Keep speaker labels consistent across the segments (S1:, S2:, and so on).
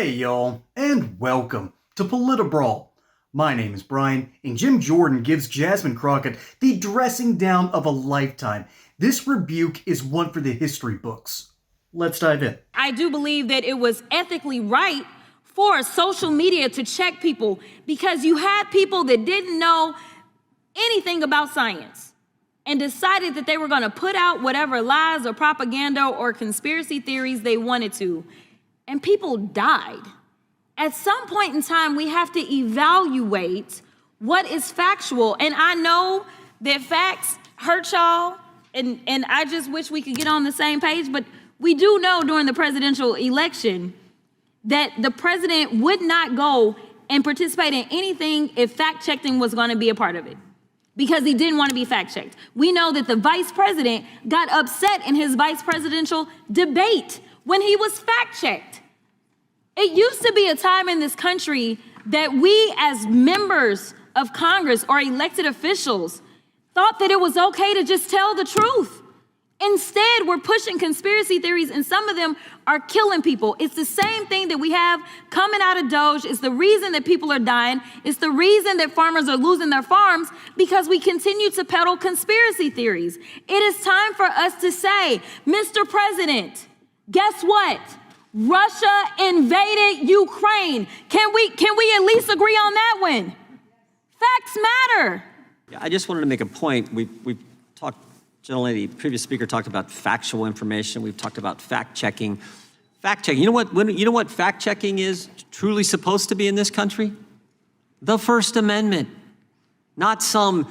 S1: Hey y'all, and welcome to Politibrawl. My name is Brian, and Jim Jordan gives Jasmine Crockett the dressing down of a lifetime. This rebuke is one for the history books. Let's dive in.
S2: I do believe that it was ethically right for social media to check people because you had people that didn't know anything about science and decided that they were going to put out whatever lies or propaganda or conspiracy theories they wanted to. And people died. At some point in time, we have to evaluate what is factual. And I know that facts hurt y'all, and I just wish we could get on the same page, but we do know during the presidential election that the president would not go and participate in anything if fact-checking was going to be a part of it, because he didn't want to be fact-checked. We know that the vice president got upset in his vice presidential debate when he was fact-checked. It used to be a time in this country that we as members of Congress or elected officials thought that it was okay to just tell the truth. Instead, we're pushing conspiracy theories, and some of them are killing people. It's the same thing that we have coming out of Doge. It's the reason that people are dying. It's the reason that farmers are losing their farms, because we continue to peddle conspiracy theories. It is time for us to say, Mr. President, guess what? Russia invaded Ukraine. Can we at least agree on that one? Facts matter.
S3: Yeah, I just wanted to make a point. We've talked, generally, the previous speaker talked about factual information. We've talked about fact-checking. Fact-checking, you know what fact-checking is truly supposed to be in this country? The First Amendment. Not some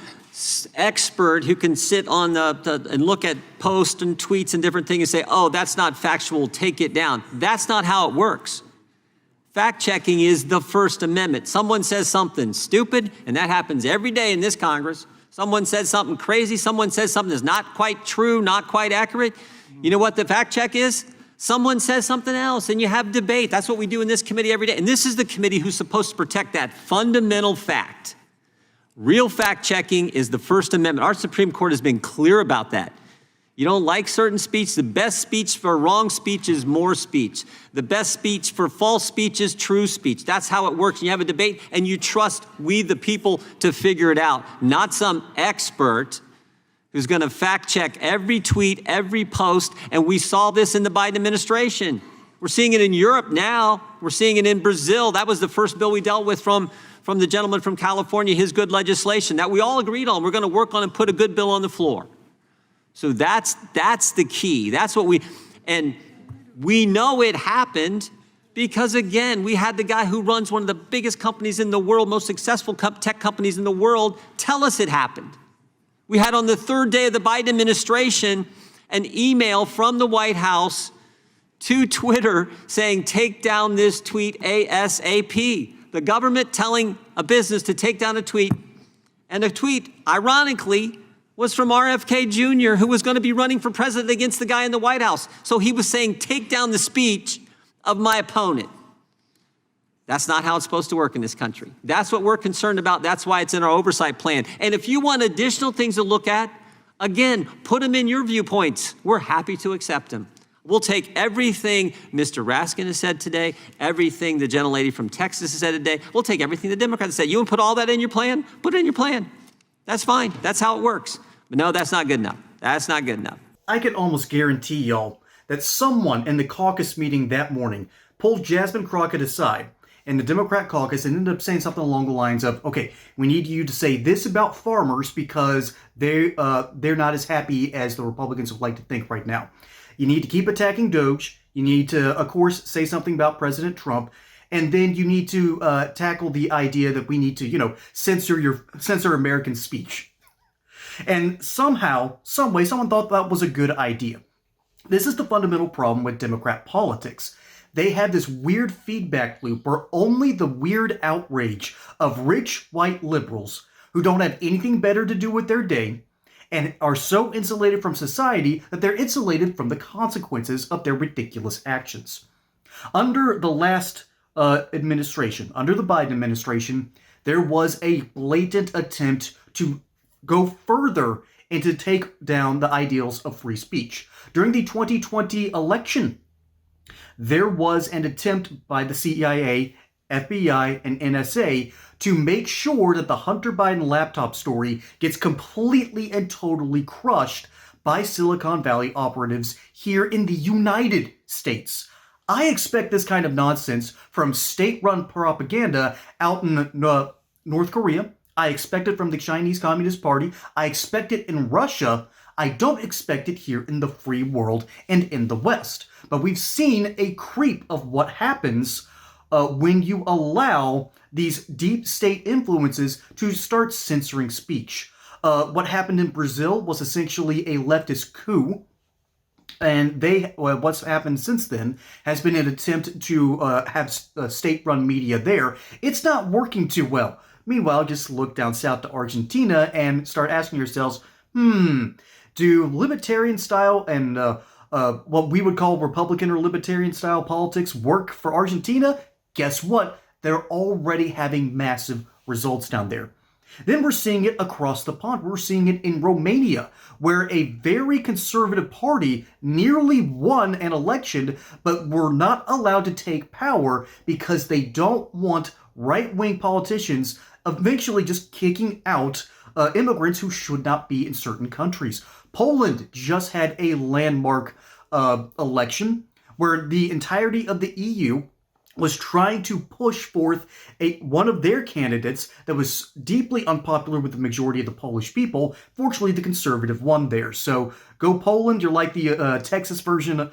S3: expert who can sit on and look at posts and tweets and different things and say, oh, that's not factual, take it down. That's not how it works. Fact-checking is the First Amendment. Someone says something stupid, and that happens every day in this Congress. Someone says something crazy. Someone says something that's not quite true, not quite accurate. You know what the fact check is? Someone says something else, and you have debate. That's what we do in this committee every day. And this is the committee who's supposed to protect that fundamental fact. Real fact-checking is the First Amendment. Our Supreme Court has been clear about that. You don't like certain speech, the best speech for wrong speech is more speech. The best speech for false speech is true speech. That's how it works. You have a debate, and you trust we, the people, to figure it out, not some expert who's going to fact-check every tweet, every post, and we saw this in the Biden administration. We're seeing it in Europe now. We're seeing it in Brazil. That was the first bill we dealt with from the gentleman from California, his good legislation that we all agreed on. We're going to work on and put a good bill on the floor. So that's the key. That's what and we know it happened because, again, we had the guy who runs one of the biggest companies in the world, most successful tech companies in the world, tell us it happened. We had on the third day of the Biden administration an email from the White House to Twitter saying, take down this tweet ASAP. The government telling a business to take down a tweet, and the tweet, ironically, was from RFK Jr., who was going to be running for president against the guy in the White House. So he was saying, take down the speech of my opponent. That's not how it's supposed to work in this country. That's what we're concerned about. That's why it's in our oversight plan. And if you want additional things to look at, again, put them in your viewpoints. We're happy to accept them. We'll take everything Mr. Raskin has said today, everything the gentlelady from Texas has said today. We'll take everything the Democrats said. You want to put all that in your plan? Put it in your plan. That's fine. That's how it works. But no, that's not good enough. That's not good enough.
S1: I can almost guarantee y'all that someone in the caucus meeting that morning pulled Jasmine Crockett aside in the Democrat caucus and ended up saying something along the lines of, okay, we need you to say this about farmers because they're not as happy as the Republicans would like to think right now. You need to keep attacking Doge. You need to, of course, say something about President Trump. And then you need to tackle the idea that we need to, censor American speech. And somehow, some way, someone thought that was a good idea. This is the fundamental problem with Democrat politics. They have this weird feedback loop where only the weird outrage of rich white liberals who don't have anything better to do with their day and are so insulated from society that they're insulated from the consequences of their ridiculous actions. Under the last administration, under the Biden administration, there was a blatant attempt to go further and to take down the ideals of free speech. During the 2020 election, There was an attempt by the CIA, FBI, and NSA to make sure that the Hunter Biden laptop story gets completely and totally crushed by Silicon Valley operatives here in the United States. I expect this kind of nonsense from state-run propaganda out in North Korea. I expect it from the Chinese Communist Party. I expect it in Russia. I don't expect it here in the free world and in the West. But we've seen a creep of what happens when you allow these deep state influences to start censoring speech. What happened in Brazil was essentially a leftist coup. And what's happened since then has been an attempt to have state-run media there. It's not working too well. Meanwhile, just look down south to Argentina and start asking yourselves, do libertarian style and what we would call Republican or libertarian style politics work for Argentina? Guess what? They're already having massive results down there. Then we're seeing it across the pond. We're seeing it in Romania, where a very conservative party nearly won an election, but were not allowed to take power because they don't want right-wing politicians eventually just kicking out immigrants who should not be in certain countries. Poland just had a landmark election where the entirety of the EU was trying to push forth one of their candidates that was deeply unpopular with the majority of the Polish people. Fortunately, the conservative won there. So go Poland. You're like the Texas version.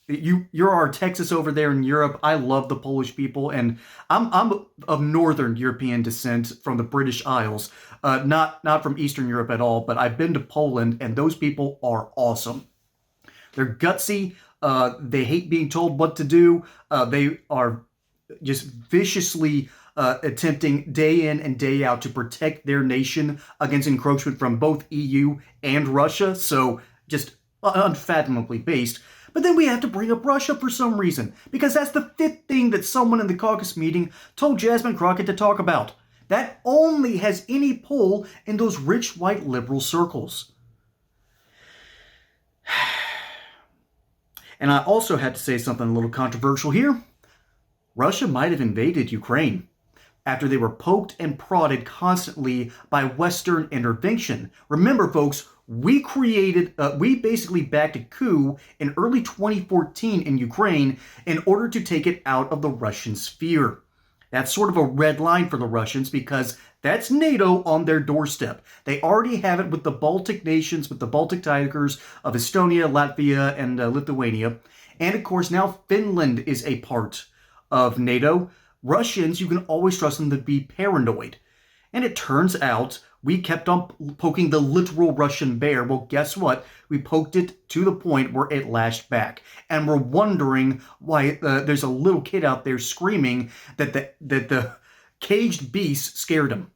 S1: You're our Texas over there in Europe. I love the Polish people, and I'm of Northern European descent from the British Isles, not from Eastern Europe at all. But I've been to Poland, and those people are awesome. They're gutsy. They hate being told what to do. They are just viciously attempting day in and day out to protect their nation against encroachment from both EU and Russia. So just unfathomably based. But then we have to bring up Russia for some reason, because that's the fifth thing that someone in the caucus meeting told Jasmine Crockett to talk about. That only has any pull in those rich white liberal circles. And I also had to say something a little controversial here. Russia might have invaded Ukraine after they were poked and prodded constantly by Western intervention. Remember, folks, we basically backed a coup in early 2014 in Ukraine in order to take it out of the Russian sphere. That's sort of a red line for the Russians because that's NATO on their doorstep. They already have it with the Baltic nations, with the Baltic Tigers of Estonia, Latvia, and Lithuania. And of course, now Finland is a part of NATO. Russians, you can always trust them to be paranoid. And it turns out we kept on poking the literal Russian bear. Well, guess what? We poked it to the point where it lashed back. And we're wondering why there's a little kid out there screaming that the caged beast scared him.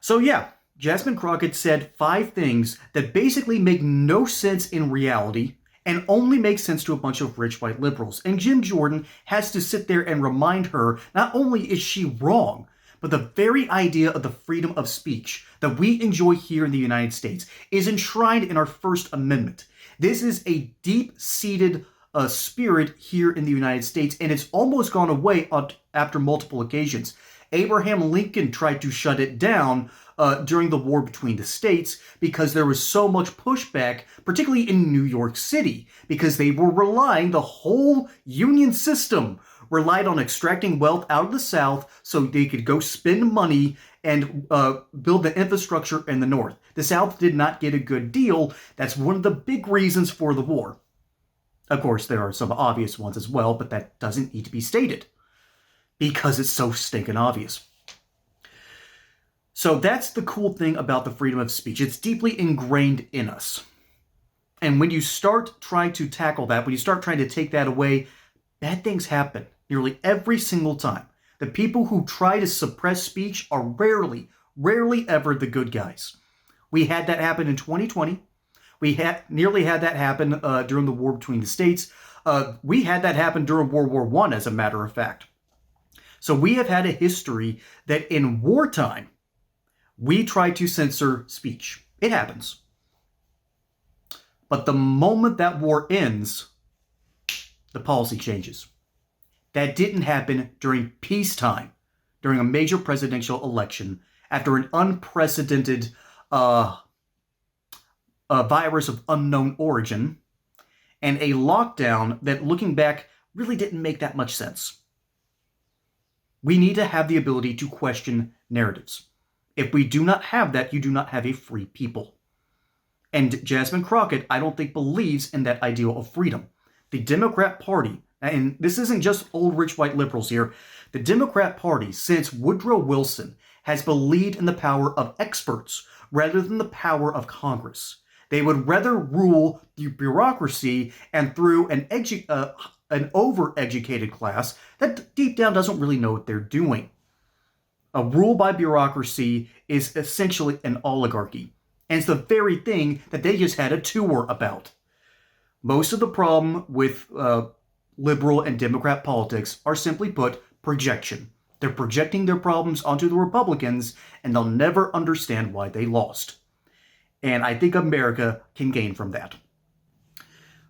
S1: So yeah, Jasmine Crockett said 5 things that basically make no sense in reality and only make sense to a bunch of rich white liberals. And Jim Jordan has to sit there and remind her not only is she wrong, but the very idea of the freedom of speech that we enjoy here in the United States is enshrined in our First Amendment. This is a deep-seated spirit here in the United States, and it's almost gone away after multiple occasions. Abraham Lincoln tried to shut it down during the war between the states because there was so much pushback, particularly in New York City, because they were relying, the whole union system relied on extracting wealth out of the South so they could go spend money and build the infrastructure in the North. The South did not get a good deal. That's one of the big reasons for the war. Of course, there are some obvious ones as well, but that doesn't need to be stated because it's so stinking obvious. So that's the cool thing about the freedom of speech. It's deeply ingrained in us. And when you start trying to tackle that, when you start trying to take that away, bad things happen nearly every single time. The people who try to suppress speech are rarely ever the good guys. We had that happen in 2020. We nearly had that happen during the war between the states. We had that happen during World War I, as a matter of fact. So we have had a history that in wartime, we try to censor speech. It happens. But the moment that war ends, the policy changes. That didn't happen during peacetime, during a major presidential election, after an unprecedented virus of unknown origin, and a lockdown that, looking back, really didn't make that much sense. We need to have the ability to question narratives. If we do not have that, you do not have a free people. And Jasmine Crockett, I don't think, believes in that ideal of freedom. The Democrat Party, and this isn't just old rich white liberals here, the Democrat Party, since Woodrow Wilson, has believed in the power of experts rather than the power of Congress. They would rather rule through bureaucracy and through an over-educated class that deep down doesn't really know what they're doing. A rule by bureaucracy is essentially an oligarchy, and it's the very thing that they just had a tour about. Most of the problem with liberal and Democrat politics are, simply put, projection. They're projecting their problems onto the Republicans, and they'll never understand why they lost. And I think America can gain from that.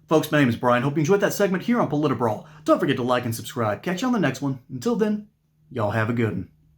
S1: Folks, my name is Brian. Hope you enjoyed that segment here on Politibrawl. Don't forget to like and subscribe. Catch you on the next one. Until then, y'all have a good one.